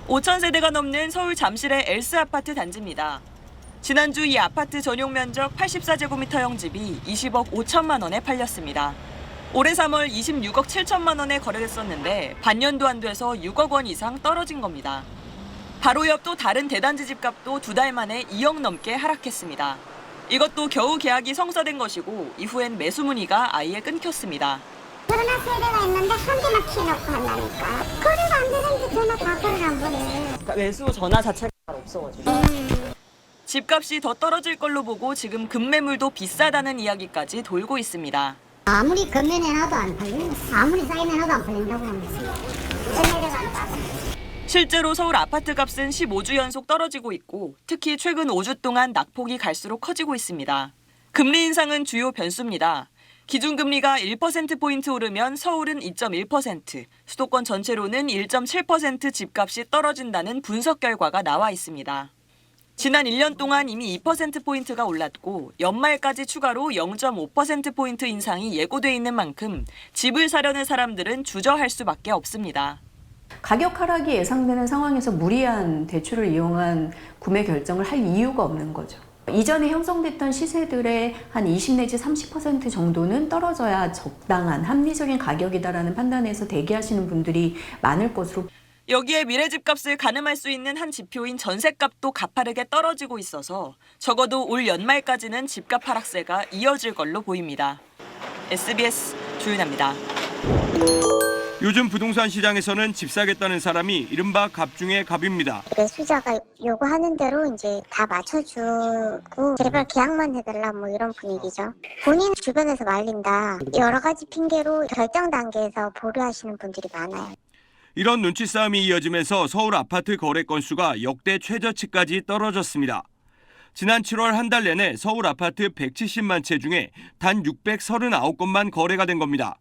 5,000세대가 넘는 서울 잠실의 엘스 아파트 단지입니다. 지난주 이 아파트 전용 면적 84제곱미터형 집이 20억 5천만 원에 팔렸습니다. 올해 3월 26억 7천만 원에 거래됐었는데 반년도 안 돼서 6억 원 이상 떨어진 겁니다. 바로 옆 또 다른 대단지 집값도 2달 만에 2억 넘게 하락했습니다. 이것도 겨우 계약이 성사된 것이고 이후엔 매수 문의가 아예 끊겼습니다. 결혼한 세대가 있는데 한 개만 키워놓고 한다니까. 거래가 안 되는데 전화 다 거래를 안 보내. 그러니까 매수 전화 자체가 없어가지고. 집값이 더 떨어질 걸로 보고 지금 급매물도 비싸다는 이야기까지 돌고 있습니다. 아무리 금매내놔도 안 팔리고 아무리 싸게 내놔도 안 팔린다고 합니다. 금매대가 안 따라. 실제로 서울 아파트 값은 15주 연속 떨어지고 있고 특히 최근 5주 동안 낙폭이 갈수록 커지고 있습니다. 금리 인상은 주요 변수입니다. 기준금리가 1%포인트 오르면 서울은 2.1%, 수도권 전체로는 1.7% 집값이 떨어진다는 분석 결과가 나와 있습니다. 지난 1년 동안 이미 2%포인트가 올랐고 연말까지 추가로 0.5%포인트 인상이 예고돼 있는 만큼 집을 사려는 사람들은 주저할 수밖에 없습니다. 가격 하락이 예상되는 상황에서 무리한 대출을 이용한 구매 결정을 할 이유가 없는 거죠. 이전에 형성됐던 시세들의 한 20 내지 30% 정도는 떨어져야 적당한 합리적인 가격이다라는 판단에서 대기하시는 분들이 많을 것으로. 여기에 미래 집값을 가늠할 수 있는 한 지표인 전셋값도 가파르게 떨어지고 있어서 적어도 올 연말까지는 집값 하락세가 이어질 걸로 보입니다. SBS 조윤아입니다. 요즘 부동산 시장에서는 집 사겠다는 사람이 이른바 갑 중에 갑입니다. 매수자가 요구하는 대로 이제 다 맞춰주고 제발 계약만 해달라 뭐 이런 분위기죠. 본인 주변에서 말린다. 여러 가지 핑계로 결정 단계에서 보류하시는 분들이 많아요. 이런 눈치 싸움이 이어지면서 서울 아파트 거래 건수가 역대 최저치까지 떨어졌습니다. 지난 7월 한 달 내내 서울 아파트 170만 채 중에 단 639건만 거래가 된 겁니다.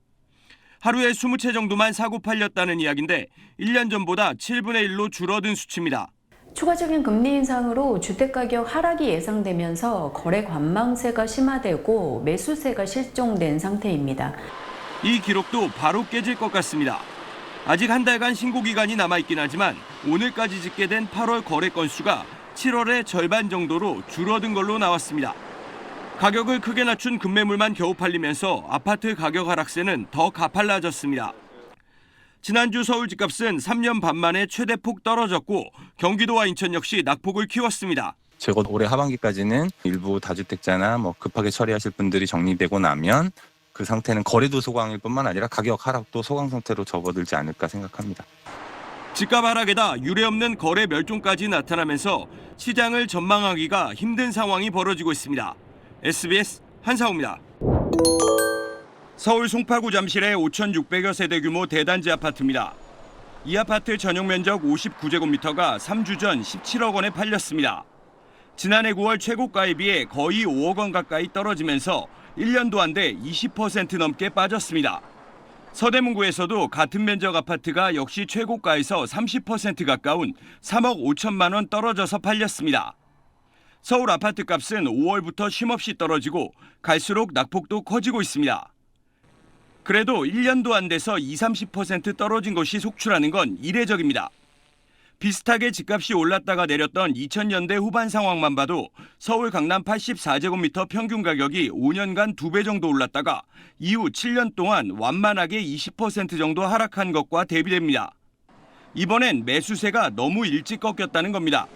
하루에 20채 정도만 사고 팔렸다는 이야기인데 1년 전보다 7분의 1로 줄어든 수치입니다. 추가적인 금리 인상으로 주택가격 하락이 예상되면서 거래 관망세가 심화되고 매수세가 실종된 상태입니다. 이 기록도 바로 깨질 것 같습니다. 아직 한 달간 신고 기간이 남아있긴 하지만 오늘까지 집계된 8월 거래 건수가 7월의 절반 정도로 줄어든 걸로 나왔습니다. 가격을 크게 낮춘 급매물만 겨우 팔리면서 아파트 가격 하락세는 더 가팔라졌습니다. 지난주 서울 집값은 3년 반 만에 최대폭 떨어졌고 경기도와 인천 역시 낙폭을 키웠습니다. 적어도 올해 하반기까지는 일부 다주택자나 급하게 처리하실 분들이 정리되고 나면 그 상태는 거래도 소강일 뿐만 아니라 가격 하락도 소강 상태로 접어들지 않을까 생각합니다. 집값 하락에다 유례없는 거래 멸종까지 나타나면서 시장을 전망하기가 힘든 상황이 벌어지고 있습니다. SBS 한상우입니다. 서울 송파구 잠실의 5,600여 세대 규모 대단지 아파트입니다. 이 아파트 전용 면적 59제곱미터가 3주 전 17억 원에 팔렸습니다. 지난해 9월 최고가에 비해 거의 5억 원 가까이 떨어지면서 1년도 안 돼 20% 넘게 빠졌습니다. 서대문구에서도 같은 면적 아파트가 역시 최고가에서 30% 가까운 3억 5천만 원 떨어져서 팔렸습니다. 서울 아파트 값은 5월부터 쉼없이 떨어지고 갈수록 낙폭도 커지고 있습니다. 그래도 1년도 안 돼서 20-30% 떨어진 것이 속출하는 건 이례적입니다. 비슷하게 집값이 올랐다가 내렸던 2000년대 후반 상황만 봐도 서울 강남 84제곱미터 평균 가격이 5년간 2배 정도 올랐다가 이후 7년 동안 완만하게 20% 정도 하락한 것과 대비됩니다. 이번엔 매수세가 너무 일찍 꺾였다는 겁니다.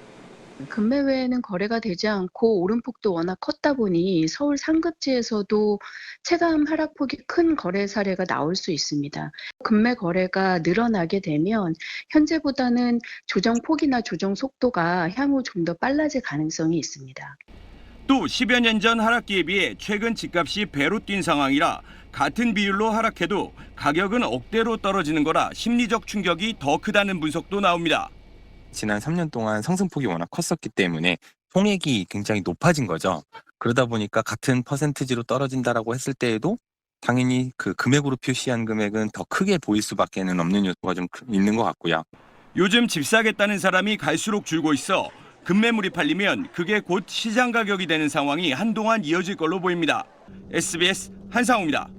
급매외에는 거래가 되지 않고 오름폭도 워낙 컸다 보니 서울 상급지에서도 체감 하락폭이 큰 거래 사례가 나올 수 있습니다. 급매 거래가 늘어나게 되면 현재보다는 조정폭이나 조정 속도가 향후 좀 더 빨라질 가능성이 있습니다. 또 10여 년 전 하락기에 비해 최근 집값이 배로 뛴 상황이라 같은 비율로 하락해도 가격은 억대로 떨어지는 거라 심리적 충격이 더 크다는 분석도 나옵니다. 지난 3년 동안 상승폭이 워낙 컸었기 때문에 총액이 굉장히 높아진 거죠. 그러다 보니까 같은 퍼센티지로 떨어진다라고 했을 때에도 당연히 그 금액으로 표시한 금액은 더 크게 보일 수밖에 없는 요소가 좀 있는 것 같고요. 요즘 집 사겠다는 사람이 갈수록 줄고 있어 급매물이 팔리면 그게 곧 시장 가격이 되는 상황이 한동안 이어질 걸로 보입니다. SBS 한상우입니다.